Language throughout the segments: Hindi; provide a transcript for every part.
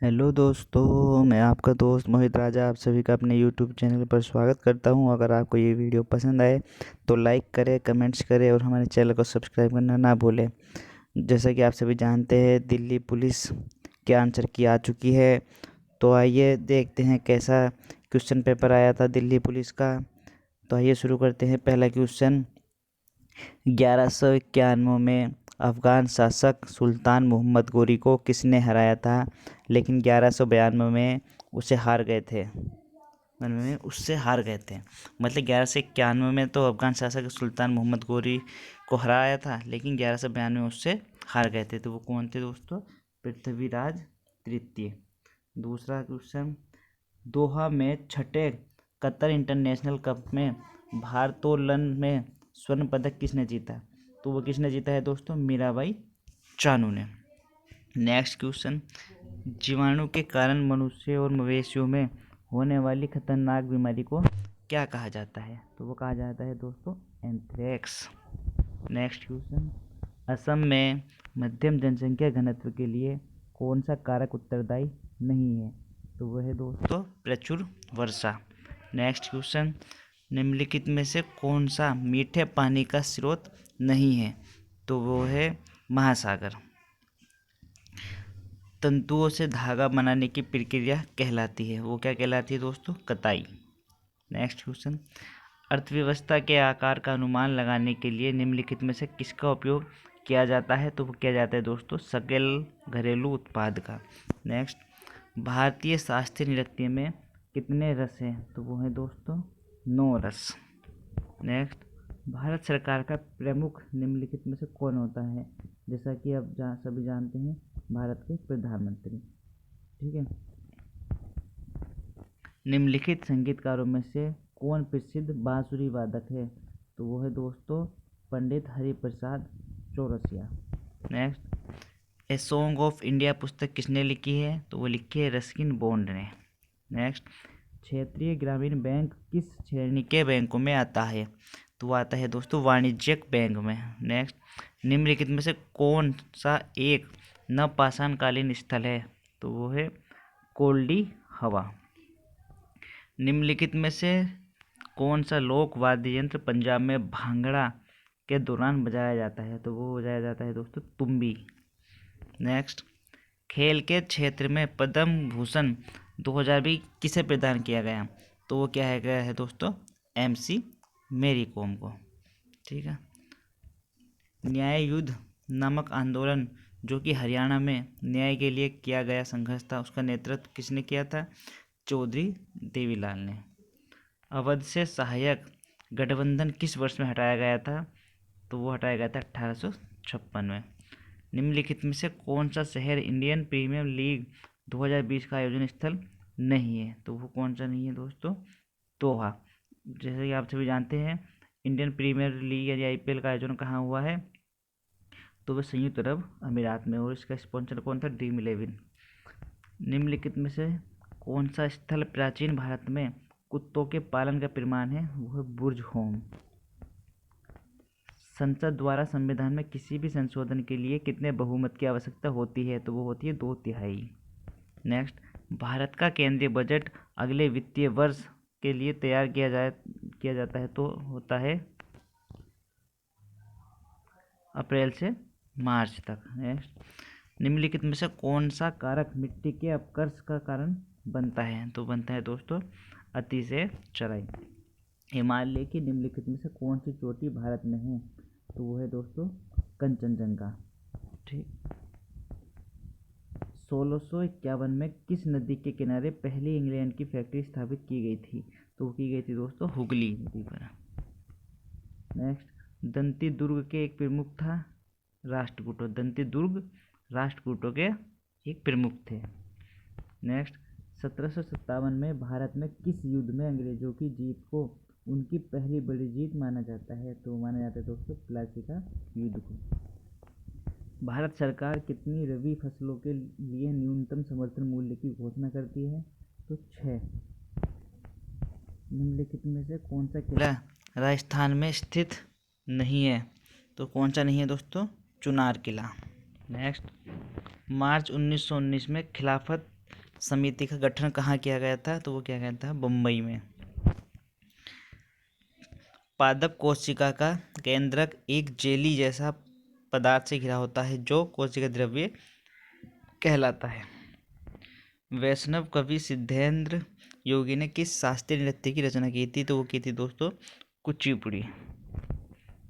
हेलो दोस्तों, मैं आपका दोस्त मोहित राजा आप सभी का अपने यूट्यूब चैनल पर स्वागत करता हूं। अगर आपको ये वीडियो पसंद आए तो लाइक करें, कमेंट्स करें और हमारे चैनल को सब्सक्राइब करना ना भूलें। जैसा कि आप सभी जानते हैं, दिल्ली पुलिस के आंसर की आ चुकी है। तो आइए देखते हैं कैसा क्वेश्चन पेपर आया था दिल्ली पुलिस का। तो आइए शुरू करते हैं। पहला क्वेश्चन, 1191 में अफ़गान शासक सुल्तान मोहम्मद गोरी को किसने हराया था, लेकिन 1192 में उससे हार गए थे। मतलब 1191 में तो अफ़गान शासक सुल्तान मोहम्मद गोरी को हराया था, लेकिन 1192 में उससे हार गए थे। तो वो कौन थे दोस्तों? पृथ्वीराज तृतीय। दूसरा क्वेश्चन, दोहा में छठे कतर इंटरनेशनल कप में भारोत्तोलन में स्वर्ण पदक किसने जीता? तो वो किसने जीता है दोस्तों? मीराबाई चानू ने। नेक्स्ट क्वेश्चन, जीवाणु के कारण मनुष्य और मवेशियों में होने वाली खतरनाक बीमारी को क्या कहा जाता है? तो वो कहा जाता है दोस्तों एंथ्रेक्स। नेक्स्ट क्वेश्चन, असम में मध्यम जनसंख्या घनत्व के लिए कौन सा कारक उत्तरदायी नहीं है? तो वह है दोस्तों प्रचुर वर्षा। नेक्स्ट क्वेश्चन, निम्नलिखित में से कौन सा मीठे पानी का स्रोत नहीं है? तो वो है महासागर। तंतुओं से धागा बनाने की प्रक्रिया कहलाती है, वो क्या कहलाती है दोस्तों? कताई। नेक्स्ट क्वेश्चन, अर्थव्यवस्था के आकार का अनुमान लगाने के लिए निम्नलिखित में से किसका उपयोग किया जाता है? तो वो किया जाता है दोस्तों सकल घरेलू उत्पाद का। नेक्स्ट, भारतीय शास्त्रीय नृत्य में कितने रस हैं? तो वो है दोस्तों 9 रस। नेक्स्ट, भारत सरकार का प्रमुख निम्नलिखित में से कौन होता है? जैसा कि आप सभी जानते हैं, भारत के प्रधानमंत्री। ठीक है। निम्नलिखित संगीतकारों में से कौन प्रसिद्ध बांसुरी वादक है? तो वो है दोस्तों Pandit Hariprasad Chaurasia. Next, a song of India पुस्तक किसने लिखी है? तो वो लिखी है रस्किन बॉन्ड ने। नेक्स्ट, क्षेत्रीय ग्रामीण बैंक किस श्रेणी के बैंकों में आता है? तो वो आता है दोस्तों वाणिज्यिक बैंक में। नेक्स्ट, निम्नलिखित में से कौन सा एक नवपाषाणकालीन स्थल है? तो वो है कोल्डी हवा। निम्नलिखित में से कौन सा लोक वाद्य यंत्र पंजाब में भांगड़ा के दौरान बजाया जाता है? तो वो बजाया जाता है दोस्तों तुम्बी। नेक्स्ट, खेल के क्षेत्र में पद्म भूषण 2020 किसे प्रदान किया गया? तो वो क्या है गया है दोस्तों? MC मेरी कॉम को। ठीक है। न्याय युद्ध नामक आंदोलन जो कि हरियाणा में न्याय के लिए किया गया संघर्ष था, उसका नेतृत्व किसने किया था? चौधरी देवीलाल ने। अवध से सहायक गठबंधन किस वर्ष में हटाया गया था? तो वो हटाया गया था 1856 में। निम्नलिखित में से कौन सा शहर इंडियन प्रीमियर लीग 2020 का आयोजन स्थल नहीं है? तो वो कौन सा नहीं है दोस्तों? दोहा। जैसे कि आप सभी जानते हैं, इंडियन प्रीमियर लीग यानी IPL का आयोजन कहाँ हुआ है? तो वह संयुक्त अरब अमीरात में, और इसका स्पॉन्सर कौन था? ड्रीम 11। निम्नलिखित में से कौन सा स्थल प्राचीन भारत में कुत्तों के पालन का प्रमाण है? वो है बुर्ज होम। संसद द्वारा संविधान में किसी भी संशोधन के लिए कितने बहुमत की आवश्यकता होती है? तो वो होती है 2/3। नेक्स्ट, भारत का केंद्रीय बजट अगले वित्तीय वर्ष के लिए तैयार किया जाता है तो होता है अप्रैल से मार्च तक। नेक्स्ट, निम्नलिखित में से कौन सा कारक मिट्टी के अपकर्ष का कारण बनता है? तो बनता है दोस्तों अतिशय चराई। हिमालय की निम्नलिखित में से कौन सी चोटी भारत में है? तो वो है दोस्तों कंचनजंगा। ठीक। 1651 में किस नदी के किनारे पहली इंग्लैंड की फैक्ट्री स्थापित की गई थी? तो वो की गई थी दोस्तों हुगली नदी पर। नेक्स्ट, दंती दुर्ग के एक प्रमुख था राष्ट्रकूटो। दंती दुर्ग राष्ट्रकूटों के एक प्रमुख थे। नेक्स्ट, 1757 में भारत में किस युद्ध में अंग्रेजों की जीत को उनकी पहली बड़ी जीत माना जाता है? तो माना जाता है दोस्तों प्लासी का युद्ध को। भारत सरकार कितनी रबी फसलों के लिए न्यूनतम समर्थन मूल्य की घोषणा करती है? तो 6। निम्नलिखित में से कौन सा किला राजस्थान में स्थित नहीं है? तो कौन सा नहीं है दोस्तों? चुनार किला। नेक्स्ट, मार्च 1919 में खिलाफत समिति का गठन कहाँ किया गया था? तो वो किया गया था बम्बई में। पादप कोशिका का केंद्रक एक जेली जैसा पदार्थ से घिरा होता है जो कोशिका द्रव्य कहलाता है। वैष्णव कवि सिद्धेंद्र योगी ने किस शास्त्रीय नृत्य की रचना की थी? तो वो की थी दोस्तों कुचिपुड़ी।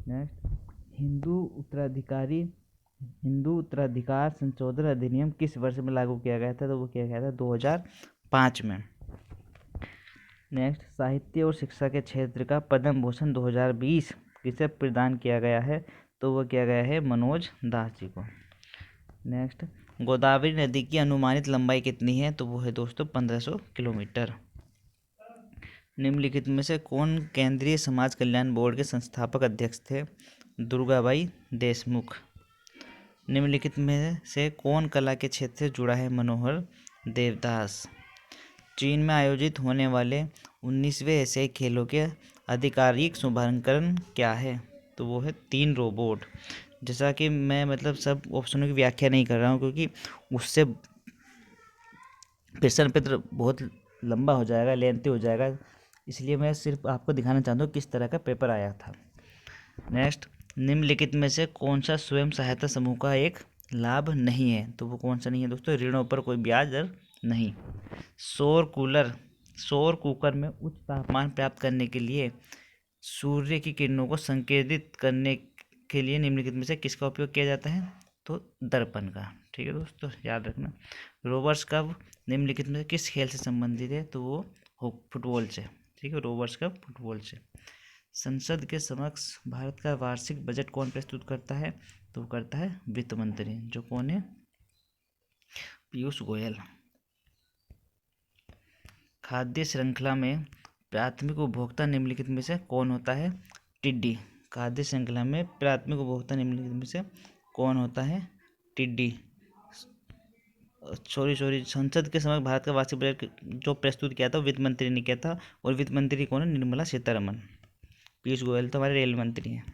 नेक्स्ट, हिंदू उत्तराधिकार संशोधन अधिनियम किस वर्ष में लागू किया गया था? तो वो किया गया था 2005 में। नेक्स्ट, साहित्य और शिक्षा के क्षेत्र का पद्म भूषण 2020 किसे प्रदान किया गया है? तो वो किया गया है मनोज दास जी को। नेक्स्ट, गोदावरी नदी की अनुमानित लंबाई कितनी है? तो वो है दोस्तों 1500 किलोमीटर। निम्नलिखित में से कौन केंद्रीय समाज कल्याण बोर्ड के संस्थापक अध्यक्ष थे? दुर्गाबाई देशमुख। निम्नलिखित में से कौन कला के क्षेत्र से जुड़ा है? मनोहर देवदास। चीन में आयोजित होने वाले 19वें एशियाई खेलों के आधिकारिक शुभारंभकरण क्या है? तो वो है 3 रोबोट। जैसा कि मैं मतलब सब ऑप्शनों की व्याख्या नहीं कर रहा हूँ क्योंकि उससे प्रश्न पत्र बहुत लंबा हो जाएगा, लेंथी हो जाएगा, इसलिए मैं सिर्फ आपको दिखाना चाहता हूँ किस तरह का पेपर आया था। नेक्स्ट, निम्नलिखित में से कौन सा स्वयं सहायता समूह का एक लाभ नहीं है? तो वो कौन सा नहीं है दोस्तों? ऋणों पर कोई ब्याज दर नहीं। सौर कुकर में उच्च तापमान प्राप्त करने के लिए सूर्य की किरणों को संकेंद्रित करने के लिए निम्नलिखित में से किसका उपयोग किया जाता है? तो दर्पण का। ठीक है दोस्तों, याद रखना। रोवर्स कप निम्नलिखित में से किस खेल से संबंधित है? तो वो फुटबॉल से। ठीक है, रोवर्स कप फुटबॉल से। संसद के समक्ष भारत का वार्षिक बजट कौन प्रस्तुत करता है? तो वो करता है वित्त मंत्री, जो कौन है? पीयूष गोयल। खाद्य श्रृंखला में प्राथमिक उपभोक्ता निम्नलिखित में से कौन होता है? टिड्डी। खाद्य श्रृंखला में प्राथमिक उपभोक्ता निम्नलिखित में से कौन होता है? टिड्डी। संसद के समक्ष भारत का वार्षिक बजट जो प्रस्तुत किया था वित्त मंत्री ने किया था, और वित्त मंत्री कौन है? निर्मला सीतारमण। पीयूष गोयल तो हमारे रेल मंत्री हैं।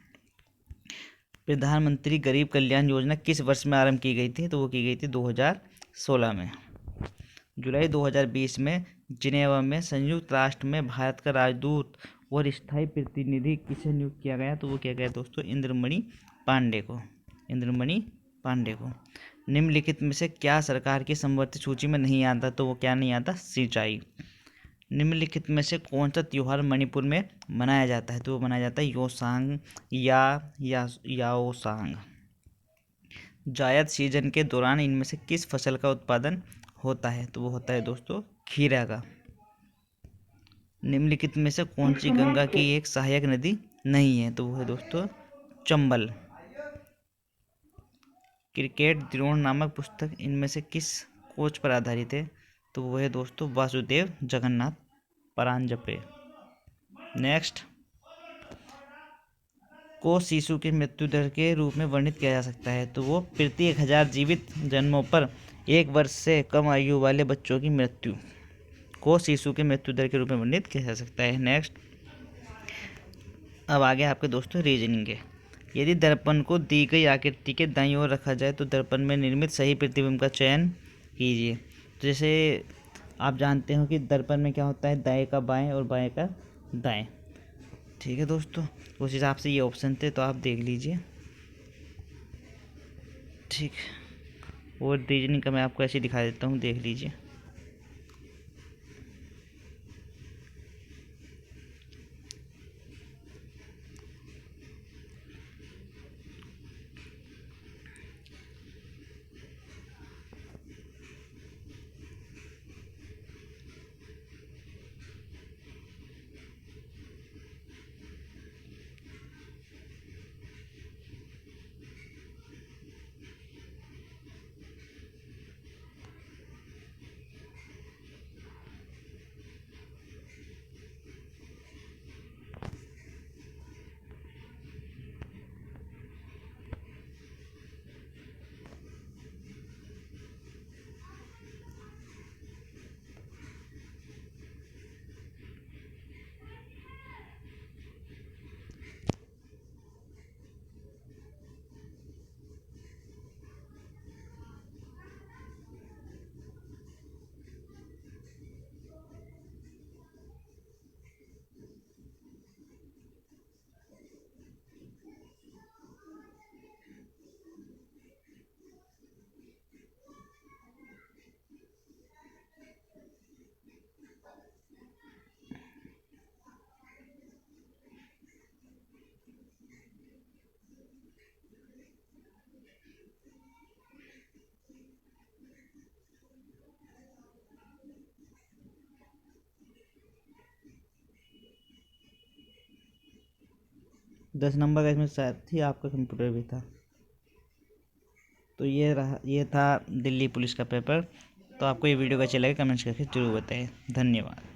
प्रधानमंत्री गरीब कल्याण योजना किस वर्ष में आरंभ की गई थी? तो वो की गई थी 2016 में। जुलाई 2020 में जिनेवा में संयुक्त राष्ट्र में भारत का राजदूत और स्थायी प्रतिनिधि किसे नियुक्त किया गया? तो वो किया गया दोस्तों इंद्रमणि पांडे को। निम्नलिखित में से क्या सरकार की समवर्ती सूची में नहीं आता? तो वो क्या नहीं आता? सिंचाई। निम्नलिखित में से कौन सा त्योहार मणिपुर में मनाया जाता है? तो वो मनाया जाता है योसांग या याओसांग। जायद सीजन के दौरान इनमें से किस फसल का उत्पादन होता है? तो वो होता है दोस्तों खीरा का। निम्नलिखित में से कौन सी गंगा की एक सहायक नदी नहीं है? तो वो है दोस्तों चंबल। क्रिकेट द्रोण नामक पुस्तक इनमें से किस कोच पर आधारित है? तो वो है दोस्तों वासुदेव जगन्नाथ परांजपे। नेक्स्ट, को शिशु की मृत्यु दर के रूप में वर्णित किया जा सकता है? तो वो प्रति 1000 जीवित जन्मों पर 1 वर्ष से कम आयु वाले बच्चों की मृत्यु को शिशु के मृत्यु दर के रूप में वर्णित किया जा सकता है। नेक्स्ट, अब आगे आपके दोस्तों रीजनिंग है। यदि दर्पण को दी गई आकृति के दाईं ओर रखा जाए तो दर्पण में निर्मित सही प्रतिबिंब का चयन कीजिए। तो जैसे आप जानते हो कि दर्पण में क्या होता है? दाएं का बाएं और बाएं का दाएं। ठीक है दोस्तों, उस हिसाब से ये ऑप्शन थे, तो आप देख लीजिए। ठीक, और रीजनिंग का मैं आपको ऐसे दिखा देता हूँ, देख लीजिए। 10 नंबर का इसमें साथ ही आपका कंप्यूटर भी था। तो ये था दिल्ली पुलिस का पेपर। तो आपको ये वीडियो कैसे लगे कमेंट्स करके जरूर बताइए। धन्यवाद।